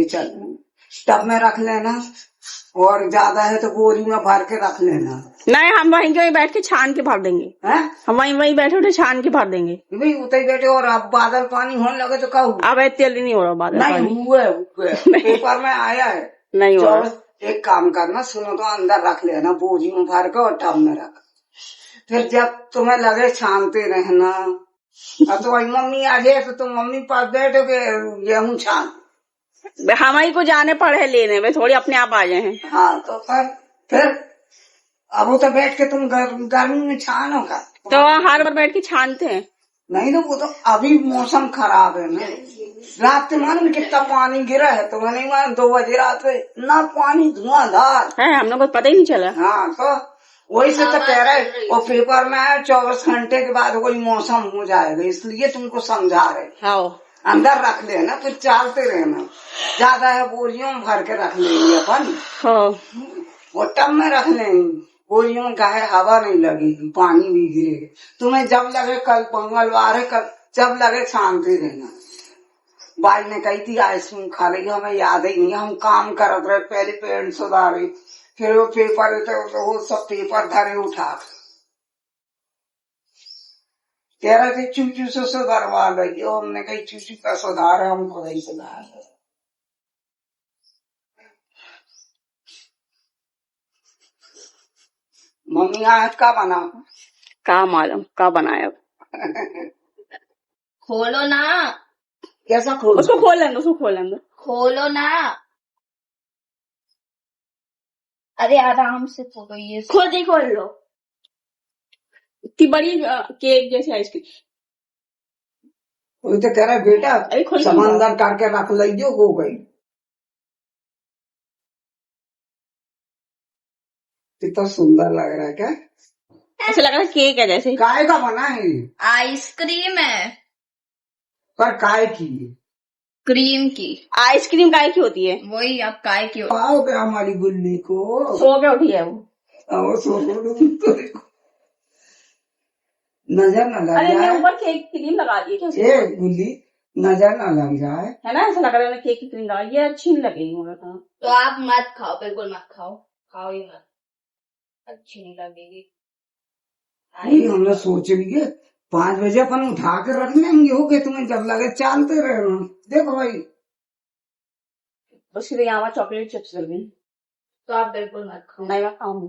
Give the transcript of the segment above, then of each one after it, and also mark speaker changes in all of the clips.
Speaker 1: चल, टब में रख लेना और ज्यादा है तो बोरी में भर के रख लेना।
Speaker 2: नहीं, हम वहीं के वहीं बैठ के छान के भर देंगे।
Speaker 1: हैं?
Speaker 2: हम वहीं बैठे उठे छान के भर देंगे।
Speaker 1: भाई उतर बैठे और अब बादल पानी होने लगे तो क्या हुआ?
Speaker 2: अब तेल नहीं हो रहा बादल
Speaker 1: नहीं
Speaker 2: पानी।
Speaker 1: हुए पेपर में आया है।
Speaker 2: नहीं हो रहा।
Speaker 1: एक काम करना, सुनो तो अंदर रख लेना बोरी में भर के और टब में रख, फिर जब तुम्हें लगे छानते रहना। अब तो वही मम्मी आ जाए तो तुम मम्मी पास बैठो के गेहूं छान,
Speaker 2: हम ही को जाने पड़े लेने में, थोड़ी अपने आप आ जाए हैं।
Speaker 1: हाँ तो फिर अब वो तो बैठ के तुम गर्मी में छानोगा
Speaker 2: तो हर बार बैठ के छानते हैं।
Speaker 1: नहीं तो वो तो अभी मौसम खराब है ना। रात के मालूम कितना पानी गिरा है, तो नहीं मालूम 2 बजे रात में ना पानी धुआंधार
Speaker 2: है, हम लोग को पता ही नहीं चला।
Speaker 1: हाँ तो वही से तो कह रहे और पेपर में 24 घंटे के बाद कोई मौसम हो जाएगा, इसलिए तुमको समझा रहे।
Speaker 2: हाँ,
Speaker 1: अंदर रख लेना, फिर चलते रहना। ज्यादा है बोरियों में भर के रख लेंगे अपन।
Speaker 2: हाँ,
Speaker 1: वो टब में रख लेंगे, बोरियों में गाहे हवा नहीं लगेगी, पानी भी गिरेगा। तुम्हें जब लगे, कल मंगलवार है, कल जब लगे छानते रहना। बाई ने कही थी आइसक्रीम खा लेगी, हमें याद ही नहीं। हम काम करत रहे, पहले पेड़ सुधारे, फिर वो पेपर तो वो सब पेपर धरे उठा कह रहे थे चूचू से सुधारवा लगी। हमने कही चूचू का सुधार है, हमको नहीं सुधार। मम्मी आज का बना?
Speaker 2: का मालूम का बनाया।
Speaker 3: खोलो ना।
Speaker 1: कैसा खोल?
Speaker 2: उसको खोल लेंगे।
Speaker 3: खोलो ना। अरे आराम से खोलो, ये
Speaker 2: खोल लो। इतनी बड़ी केक जैसी आइसक्रीम।
Speaker 1: वो तो कह रहा बेटा समंदर करके रख लीजिए, हो गई। कितना सुंदर लग रहा है। क्या
Speaker 2: ऐसा लग रहा है केक है जैसे।
Speaker 1: काय का बना है?
Speaker 3: आइसक्रीम है,
Speaker 1: पर काय की?
Speaker 3: क्रीम की।
Speaker 2: आइसक्रीम काय की होती है?
Speaker 3: वही अब काय की होती
Speaker 1: आओ क्या हमारी गुल्ली को?
Speaker 2: सो के उठी है वो।
Speaker 1: सो नजर न लग
Speaker 2: अरे
Speaker 1: जाए।
Speaker 2: ऊपर केक क्रीम लगा दी है
Speaker 1: ये गुल्ली नजर न लग जाए,
Speaker 2: है ना? ऐसा लग रहा है केक की क्रीम लगा, ये अच्छी नहीं लगेगी मुझे।
Speaker 3: तो आप मत खाओ, बिल्कुल मत खाओ, खाओ ही मत, अच्छी नहीं लगेगी।
Speaker 1: हम लोग सोच लिए 5 बजे अपन उठा कर रख लेंगे, हो गए। तुम्हें जब लगे चलते रहे। देखो भाई,
Speaker 2: उसके लिए यहाँ चॉकलेट चिप्स कर गई,
Speaker 3: तो आप बिल्कुल मत खाओ।
Speaker 2: नहीं मैं खाऊंगी।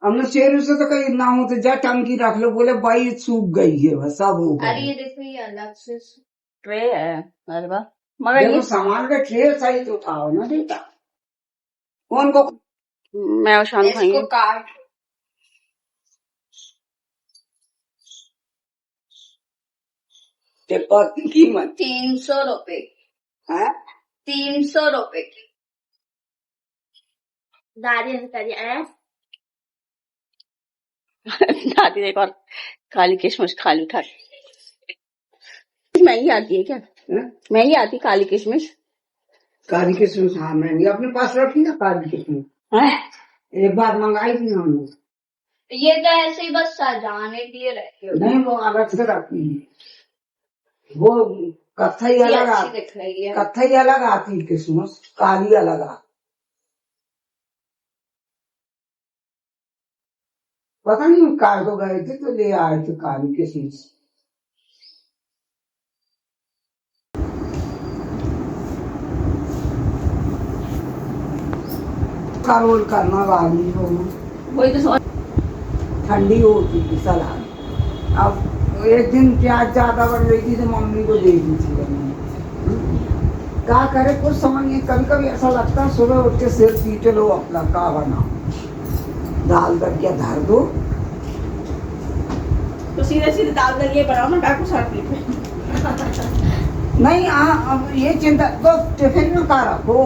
Speaker 1: हमने शेर से तो कहीं ना हो तो जा टंकी रख लो, बोले भाई सूख गई है, बस सब हो गया।
Speaker 3: अरे ये देखो, ये अलग से
Speaker 2: ट्रे है। अरे वाह, मगर ये
Speaker 1: सामान का ट्रे सही तो उठाओ ना बेटा। कौन को?
Speaker 2: मैं और शाम खाएंगे।
Speaker 3: इसको काट।
Speaker 1: पेपर की कीमत
Speaker 3: 300 रुपए
Speaker 1: है।
Speaker 3: 300 रुपए की। दादी
Speaker 2: दादी एक और काली किशमिश खाली उठा। महंगी आती है क्या? महंगी आती काली किशमिश?
Speaker 1: काली किशमिश हाँ महंगी, अपने पास रखी ना काली किशमिश। एक बार मंगाई थी हमने।
Speaker 3: ये तो ऐसे ही बस सजाने के लिए रखे हो।
Speaker 1: नहीं वो अलग से रखी है, वो कत्थई अलग
Speaker 3: अच्छी
Speaker 1: आती,
Speaker 3: दिख रही है।
Speaker 1: कत्थई अलग आती है किशमिश, काली अलग आती। पता नहीं काय को गए थे तो ले आए थे काली किशमिश। का रोल करना वाली हो,
Speaker 2: वही तो
Speaker 1: ठंडी होती थी सलाद। अब एक दिन प्याज ज्यादा बढ़ गई थी तो मम्मी को दे दी थी। क्या करे कुछ समझ नहीं। कभी कभी ऐसा लगता है सुबह उठ के सिर पीट लो अपना, का बनाओ, दाल दलिया धर दो
Speaker 2: तो सीधे दाल दलिया बनाओ ना, डाकू साथ में।
Speaker 1: नहीं अब ये चिंता तो टिफिन में का रखो।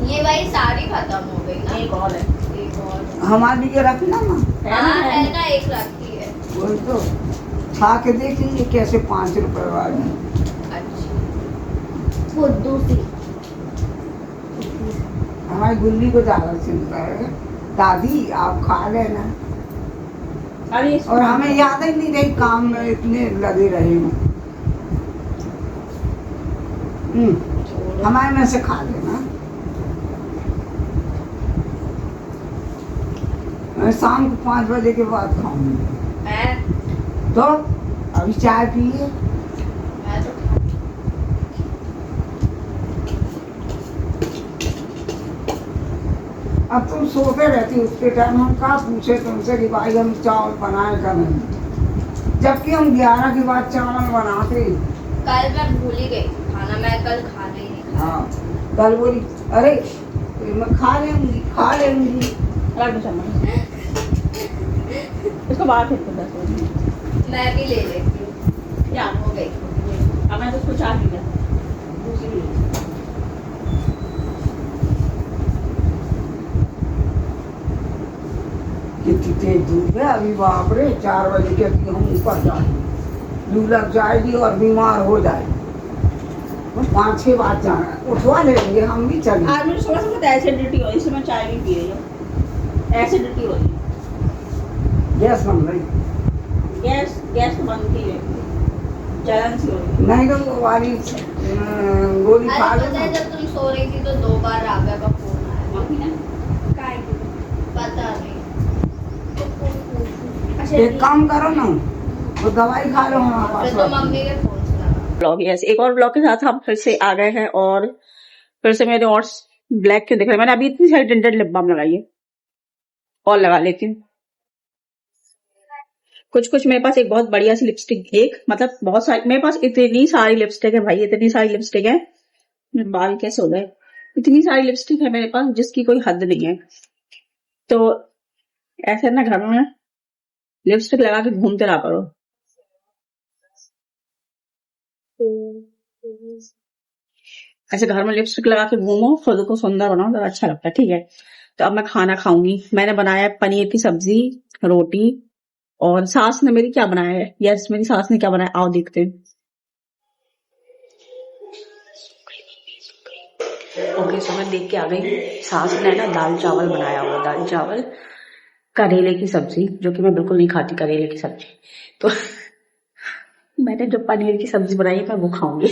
Speaker 3: ये भाई साड़ी खत्म हो गई ना।
Speaker 2: एक और है,
Speaker 3: एक और
Speaker 1: हमारे लिए रखना ना।
Speaker 3: है ना, एक रखी है।
Speaker 1: वही तो खा के देखेंगे कैसे 5 रुपए वाली।
Speaker 3: अच्छी फुद्दू सी।
Speaker 1: हमारी गुल्ली को ज्यादा चिंता है, दादी आप खा लेना।
Speaker 2: अरे
Speaker 1: और हमें याद ही नहीं रही, काम में इतने लगे रहे। हमारे में से खा लेना। मैं शाम को 5 बजे के बाद खाऊंगी।
Speaker 3: मैं
Speaker 1: तो अभी चाय पिए।
Speaker 3: मैं तो
Speaker 1: अब तुम सोते रहती उसके टाइम, हम कहा पूछे तुमसे कि भाई हम चावल बनाए का नहीं, जबकि हम 11 के बाद चावल बनाते।
Speaker 3: कल मैं भूल ही गई थी खाना, मैं कल खाना ही नहीं खाया।
Speaker 1: हाँ, कल बोली अरे मैं खा लेंगी
Speaker 2: रख दो चम्मच, इसको बाहर फेंक दो 10 मिनट।
Speaker 3: मैं भी ले लेती हूँ,
Speaker 2: या
Speaker 3: हो गई।
Speaker 2: अब मैं तो उसको चाह पी लिया।
Speaker 1: कितनी तेज धूप है अभी, बाप रे 4 बजे के अभी हम ऊपर जाएंगे, लू लग जाएगी और बीमार हो जाएगी। 5-6 बार जाना है, उठवा लेंगे हम भी चलेंगे।
Speaker 2: आज मुझे थोड़ा सा पता एसिडिटी हो रही है, इसलिए मैं चाय भी पी रही हूँ। एसिडिटी हो रही है,
Speaker 1: गैस बन रही,
Speaker 2: गैस तो बनती है, जलन सी हो रही है।
Speaker 1: नहीं तो वो वाली गोली खा
Speaker 3: अरे पता है
Speaker 1: लेना।
Speaker 3: जब तुम सो रही थी तो 2 बार राबा का फोन आया।
Speaker 2: मम्मी ने
Speaker 3: काय की? पता नहीं।
Speaker 2: अच्छा
Speaker 1: एक काम करो ना, वो दवाई खा लो हमारे
Speaker 3: फिर तो
Speaker 1: पास।
Speaker 3: मम्मी के फोन से लगा।
Speaker 2: ब्लॉग, यस, एक और ब्लॉग के साथ हम फिर से आ गए हैं और फिर से मेरे और ब्लैक क्यों दिख रहे हैं। मैंने अभी इतनी सारी टिंटेड लिप बाम लगाई है, और लगा लेती हूँ। कुछ मेरे पास एक बहुत बढ़िया सी लिपस्टिक, एक मतलब बहुत सारी मेरे पास, इतनी सारी लिपस्टिक है भाई, इतनी सारी लिपस्टिक है, मेरे बाल कैसे हो गए, इतनी सारी लिपस्टिक है मेरे पास जिसकी कोई हद नहीं है। तो ऐसे ना घर में लिपस्टिक लगा के घूमते रहा करो। ऐसे घर में लिपस्टिक लगा के घूमो, खुद को सुंदर बनाओ तो अच्छा लगता है, ठीक है। तो अब मैं खाना खाऊंगी। मैंने बनाया है पनीर की सब्जी, रोटी, और सास ने मेरी क्या बनाया है, यस मेरी सास ने क्या बनाया, आओ देखते हैं। ओके, सो मैं देख के आ गई, सास ने ना दाल चावल बनाया हुआ, दाल चावल, करेले की सब्जी, जो कि मैं बिल्कुल नहीं खाती करेले की सब्जी, तो मैंने जो पनीर की सब्जी बनाई है मैं वो खाऊंगी।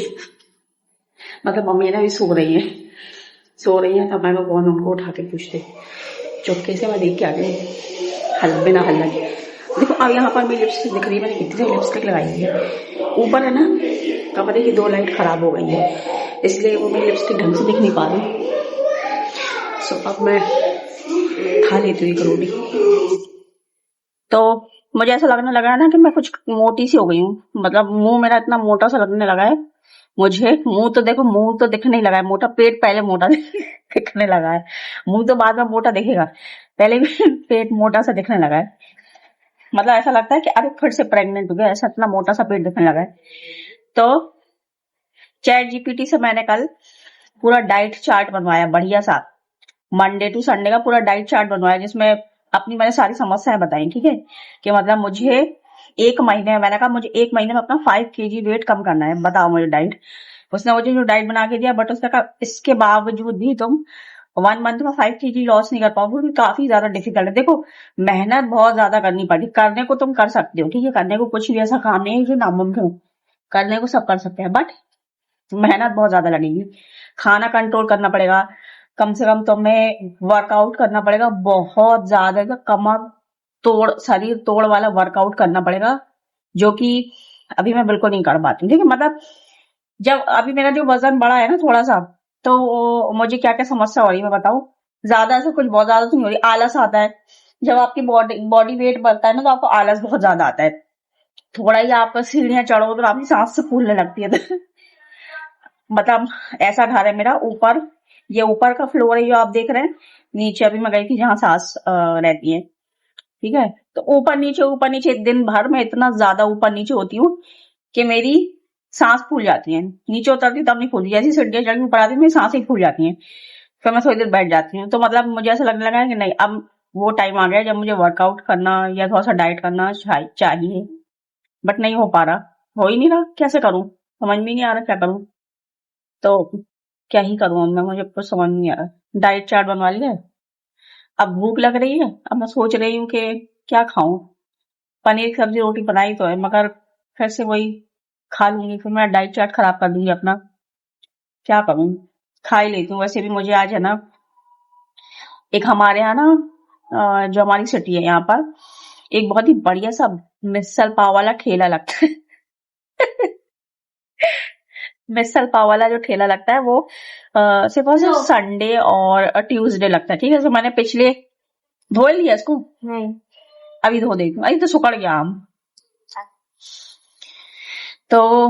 Speaker 2: मतलब मम्मी ना भी सो रही है, तब मैं कौन उनको उठा के पूछते, चुपके से मैं देख के आ गई, बिना हल्ला के। देखो अब यहाँ पर मेरी लिपस्टिक दिख रही है, मैंने कितनी सारी लिपस्टिक लगाई है। ऊपर है ना कमरे की 2 लाइट खराब हो गई है, इसलिए वो मेरी लिपस्टिक ढंग से दिख नहीं पा रही। सो अब मैं खा लेती हूँ एक रोटी। तो मुझे ऐसा लगने लगा है ना कि मैं कुछ मोटी सी हो गई हूँ, मतलब मुंह मेरा इतना मोटा सा लगने लगा है मुझे। मुंह तो देखो, मुंह तो दिखने ही लगा है मोटा, पेट पहले मोटा दिखने लगा है, मुंह तो बाद में मोटा दिखेगा, पहले भी पेट मोटा सा दिखने लगा है। मतलब ऐसा लगता है कि अरे फिर से प्रेग्नेंट हो गया, ऐसा इतना मोटा सा पेट दिखने लगा है। तो चैट जीपीटी से मैंने कल पूरा डाइट चार्ट बनवाया, बढ़िया सा, मंडे टू संडे का पूरा डाइट चार्ट बनवाया, जिसमें अपनी मैंने सारी समस्याएं बताई, ठीक है, कि मतलब मुझे 1 महीने में, मैंने कहा मुझे 1 महीने में अपना 5 kg वेट कम करना है, बताओ मुझे डाइट। उसने मुझे जो डाइट बना के दिया, बट उसने कहा इसके बावजूद भी तुम 1 मंथ में 5 kg लॉस नहीं कर पाओगे, क्योंकि काफी ज्यादा डिफिकल्ट है। देखो मेहनत बहुत ज्यादा करनी पड़ती, करने को तुम कर सकते हो, ठीक है, करने को कुछ भी ऐसा काम नहीं है जो नामुमकिन हो, करने को सब कर सकते हैं, बट मेहनत बहुत ज्यादा लगेगी। खाना कंट्रोल करना पड़ेगा, कम से कम तुम्हें वर्कआउट करना पड़ेगा बहुत ज्यादा, तो कमर तोड़, शरीर तोड़ वाला वर्कआउट करना पड़ेगा, जो कि अभी मैं बिल्कुल नहीं कर पाती हूँ, ठीक है। मतलब जब अभी मेरा जो वजन बढ़ा है ना थोड़ा सा, तो मुझे क्या क्या समस्या हो रही है मैं बताऊं। ज्यादा ऐसा कुछ बहुत ज्यादा तो नहीं हो रही, आलस आता है। जब आपकी बॉडी वेट बढ़ता है ना, तो आपको आलस बहुत ज्यादा आता है। थोड़ा ही आप सीढ़ियां चढ़ो तो आपकी सांस से फूलने लगती है। मतलब ऐसा घर है मेरा, ऊपर, ये ऊपर का फ्लोर है जो आप देख रहे हैं, नीचे अभी मैं गई थी जहां सास रहती है, ठीक है। तो ऊपर नीचे दिन भर में इतना ज्यादा ऊपर नीचे होती हूँ कि मेरी सांस फूल जाती है, नीचे उतरती तब नहीं फूलती, जैसी सीढ़ियां चढ़ के ऊपर आती है मेरी सांसें फूल जाती हैं, फिर मैं थोड़ी देर बैठ जाती हूँ। तो मतलब मुझे ऐसा लगने लगा है कि नहीं, अब वो टाइम आ गया जब मुझे वर्कआउट करना या थोड़ा सा डाइट करना चाहिए, बट नहीं हो पा रहा, हो ही नहीं रहा, कैसे करूं, समझ में नहीं आ रहा क्या करूं। तो क्या ही करूं अब मैं, मुझे कुछ समझ नहीं आ रहा। डाइट चार्ट बनवा लिया है, अब भूख लग रही है, अब मैं सोच रही हूँ कि क्या खाऊं। पनीर की सब्जी रोटी बनाई तो है, मगर फिर से वही खा लूंगी, फिर मैं डाइट चार्ट खराब कर दूंगी अपना। क्या करूं, खा ही लेती हूँ। वैसे भी मुझे आज है ना, एक हमारे यहाँ ना जो हमारी सिटी है यहाँ पर एक बहुत ही बढ़िया सा मिसल पाव वाला ठेला लगता है। मिसल पाव वाला जो ठेला लगता है वो सिर्फ और सिर्फ संडे और ट्यूसडे लगता है, ठीक है। तो मैंने पिछले धो लिया इसको,
Speaker 3: नहीं
Speaker 2: अभी धो देती हूँ, अभी तो सुकड़ गया आम। तो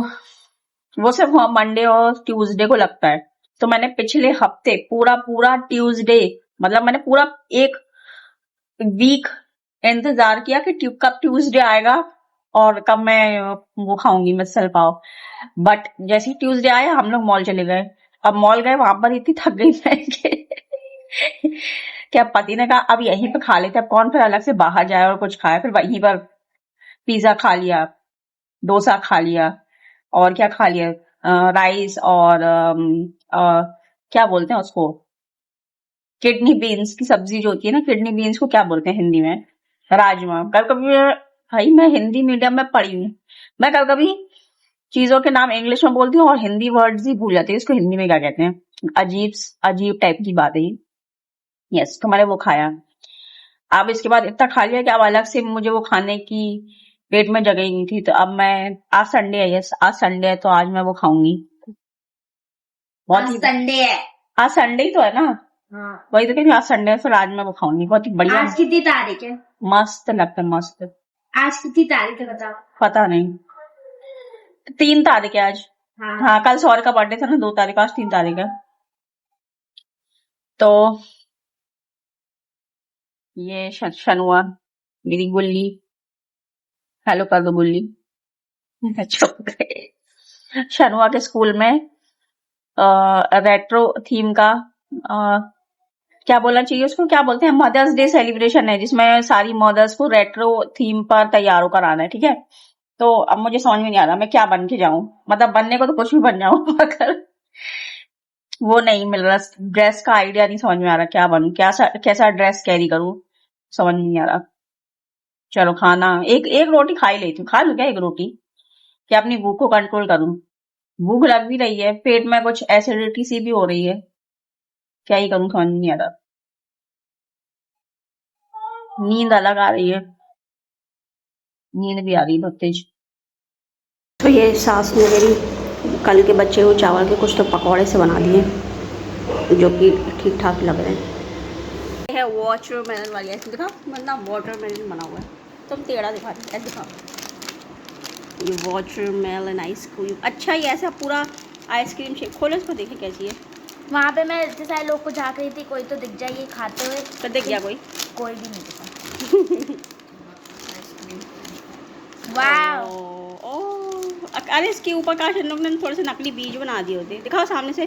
Speaker 2: वो सिर्फ मंडे और ट्यूसडे को लगता है। तो मैंने पिछले हफ्ते पूरा पूरा ट्यूसडे, मतलब मैंने पूरा एक वीक इंतजार किया कि कब ट्यूसडे आएगा और कब मैं वो खाऊंगी मिसल पाव। बट जैसे ही ट्यूसडे आया हम लोग मॉल चले गए। अब मॉल गए, वहां पर इतनी थक गई मैं कि क्या पति ने कहा अब यहीं पे खा लेते, अब कौन फिर अलग से बाहर जाए और कुछ खाए। फिर वहीं पर पिज्जा खा लिया, डोसा खा लिया, और क्या खा लिया, राइस और क्या बोलते हैं उसको, किडनी बीन्स की सब्जी जो होती है ना, किडनी बीन्स को क्या बोलते हैं हिंदी में, राजमा। कभी कभी भाई मैं हिंदी मीडियम में पढ़ी हूँ, मैं कभी कभी चीजों के नाम इंग्लिश में बोलती हूँ और हिंदी वर्ड्स ही भूल जाती है इसको हिंदी में क्या कहते हैं। अजीब अजीब टाइप की बात है ये। यस, तो मैंने वो खाया। अब इसके बाद इतना खा लिया कि अब अलग से मुझे वो खाने की पेट में जगह ही नहीं थी। तो अब मैं, आज संडे है, यस आज संडे है, तो आज मैं वो खाऊंगी। बहुत ही
Speaker 3: संडे है।
Speaker 2: आज संडे ही तो है ना,
Speaker 3: हाँ
Speaker 2: वही तो कहती हूँ, आज संडे है, फिर आज मैं वो खाऊंगी। बहुत ही बढ़िया,
Speaker 3: आज कितनी तारीख है?
Speaker 2: मस्त लगता है, मस्त।
Speaker 3: आज कितनी तारीख है बताओ?
Speaker 2: पता नहीं, 3 तारीख है आज। हाँ कल सौर का बर्थडे था ना, 2 तारीख, आज 3 तारीख है। तो ये शनुआ मेरी गुल्ली, हेलो कर दो गुल्ली। चुप गए। शनुआ के स्कूल में रेट्रो थीम का क्या बोलना चाहिए उसको, क्या बोलते हैं, मदर्स डे सेलिब्रेशन है, जिसमें सारी मदर्स को रेट्रो थीम पर तैयार कराना है, ठीक है। तो अब मुझे समझ में नहीं आ रहा मैं क्या बन के जाऊं, मतलब बनने को तो कुछ भी बन जाऊं मगर वो नहीं मिल रहा, ड्रेस का आइडिया नहीं समझ में आ रहा, क्या बनूं, कैसा ड्रेस कैरी करूं, समझ में नहीं आ रहा। चलो खाना, एक एक रोटी खा ही लेती हूँ, खा लूं क्या एक रोटी, क्या अपनी भूख को कंट्रोल करूं। भूख लग भी रही है, पेट में कुछ एसिडिटी सी भी हो रही है, क्या ही करूं समझ में नहीं आ रहा। नींद अलग आ रही है, नींद भी आ रही है बहुत तेज।
Speaker 4: तो ये सास ने मेरी कल के बच्चे हुए चावल के कुछ तो पकौड़े से बना दिए जो कि ठीक ठाक लग रहे हैं। है वाटरमेलन वाली आइसक्रीम, दिखाओ मतलब वाटरमेलन बना हुआ है, तुम टेढ़ा दिखा रहे, ऐसे दिखाओ। ये वाटरमेलन आइसक्रीम, अच्छा ये ऐसा पूरा आइसक्रीम शेप, खोलो इसको देखे कैसी है।
Speaker 3: वहाँ पे मैं इतने सारे लोग को झाँक रही थी, कोई तो दिख जाइए खाते हुए,
Speaker 4: तो दिख गया
Speaker 3: कोई भी नहीं दिखा। वाह,
Speaker 4: अरे इसके ऊपर काश इन लोग ने थोड़े से नकली बीज बना दिए होते, दिखाओ सामने से,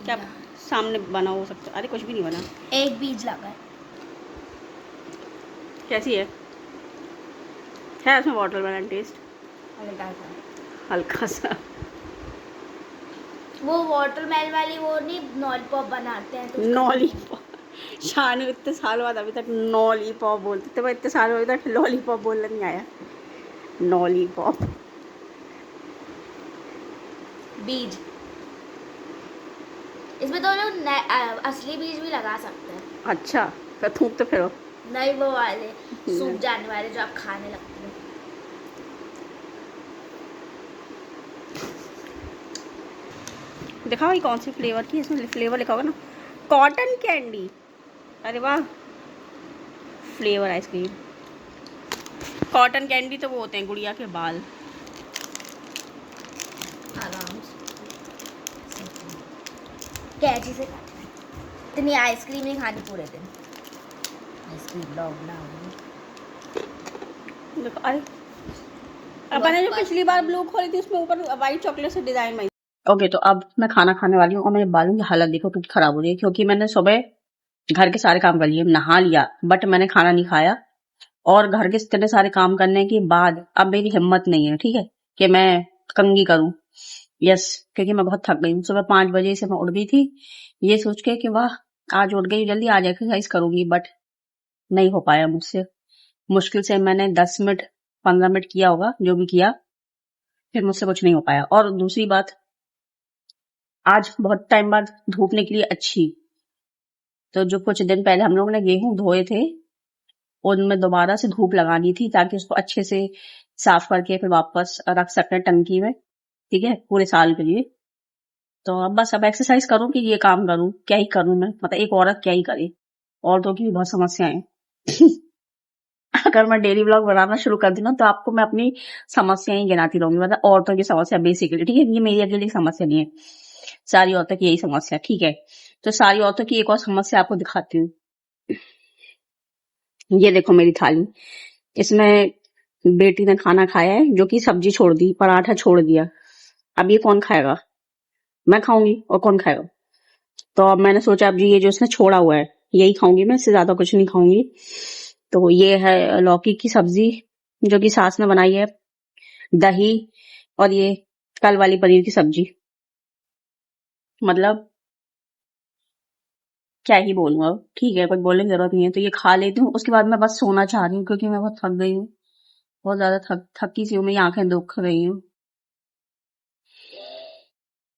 Speaker 4: क्या सामने बना हो सकता, अरे कुछ भी नहीं बना,
Speaker 3: एक बीज लगा है।
Speaker 4: कैसी है उसमें वाटरमेलन टेस्ट हल्का सा।
Speaker 3: वो वाटरमेलन वाली वो नहीं लॉलीपॉप बनाते हैं तो
Speaker 4: लॉलीपॉप, शानू इतने साल बाद अभी तक लॉलीपॉप बोलते थे, मैं इतने साल अभी तक लॉलीपॉप बोलना नहीं आया। लॉलीपॉप
Speaker 3: बीज, इसमें तो लोग असली बीज भी लगा सकते हैं।
Speaker 4: अच्छा तो थूक तो फिर
Speaker 3: नहीं वो वाले सूख जाने वाले जो आप खाने लगते हैं।
Speaker 4: दिखाओ ये कौन सी फ्लेवर की, इसमें फ्लेवर लिखा होगा ना, कॉटन कैंडी, अरे वाह, फ्लेवर आइसक्रीम। कॉटन कैंडी तो वो होते हैं गुड़िया के बाल।
Speaker 3: आराम से कैची से काटना, इतनी आइसक्रीम नहीं खानी पूरे दिन, आइसक्रीम लॉकडाउन।
Speaker 4: देखो अरे अब मैंने जो पिछली बार ब्लू खोली थी उसमें ऊपर वाइट चॉकलेट से डिजाइन बनी।
Speaker 2: ओके तो अब मैं खाना खाने वाली हूँ और मेरे बालों की हालत देखो कितनी खराब हो रही है, क्योंकि मैंने सुबह घर के सारे काम कर लिए, नहा लिया, बट मैंने खाना नहीं खाया, और घर के इतने सारे काम करने के बाद अब मेरी हिम्मत नहीं है, ठीक है, कि मैं कंघी करूं। यस, क्योंकि मैं बहुत थक गई हूँ। सुबह 5 बजे से मैं उठ गई थी ये सोच के कि वाह आज उठ गई जल्दी, आज एक्सरसाइज करूंगी, बट नहीं हो पाया मुझसे। मुश्किल से मैंने 10 मिनट 15 मिनट किया होगा, जो भी किया, फिर मुझसे कुछ नहीं हो पाया। और दूसरी बात, आज बहुत टाइम बाद धूप निकली अच्छी। तो जो कुछ दिन पहले हम लोगों ने गेहूं धोए थे, उनमें दोबारा से धूप लगानी थी ताकि उसको अच्छे से साफ करके फिर वापस रख सकते टंकी में, ठीक है, पूरे साल के लिए। तो अब बस अब एक्सरसाइज करूं कि ये काम करूं, क्या ही करूं मैं, मतलब एक औरत क्या ही करे, औरतों की भी बहुत समस्याएं हैं। अगर मैं डेली व्लॉग बनाना शुरू कर दी ना तो आपको मैं अपनी समस्याएं ही गिनाती रहूंगी, मतलब औरतों की समस्या बेसिकली, ठीक है, ये मेरी अकेली समस्या नहीं है, सारी औरतों की यही समस्या, ठीक है। तो सारी औरतों की एक और समस्या आपको दिखाती हूँ। ये देखो मेरी थाली, इसमें बेटी ने खाना खाया है, जो कि सब्जी छोड़ दी, पराठा छोड़ दिया। अब ये कौन खाएगा? मैं खाऊंगी और कौन खाएगा? तो अब मैंने सोचा अब जी ये जो इसने छोड़ा हुआ है यही खाऊंगी मैं, इससे ज्यादा कुछ नहीं खाऊंगी। तो ये है लौकी की सब्जी जो कि सास ने बनाई है, दही, और ये कल वाली पनीर की सब्जी। मतलब क्या ही बोलूं अब, ठीक है, कुछ बोलने की जरूरत नहीं है। तो ये खा लेती हूँ, उसके बाद मैं बस सोना चाह रही हूँ क्योंकि मैं बहुत थक गई हूँ, बहुत ज्यादा थकी सी हूँ मैं, आंखें दुख रही हूँ।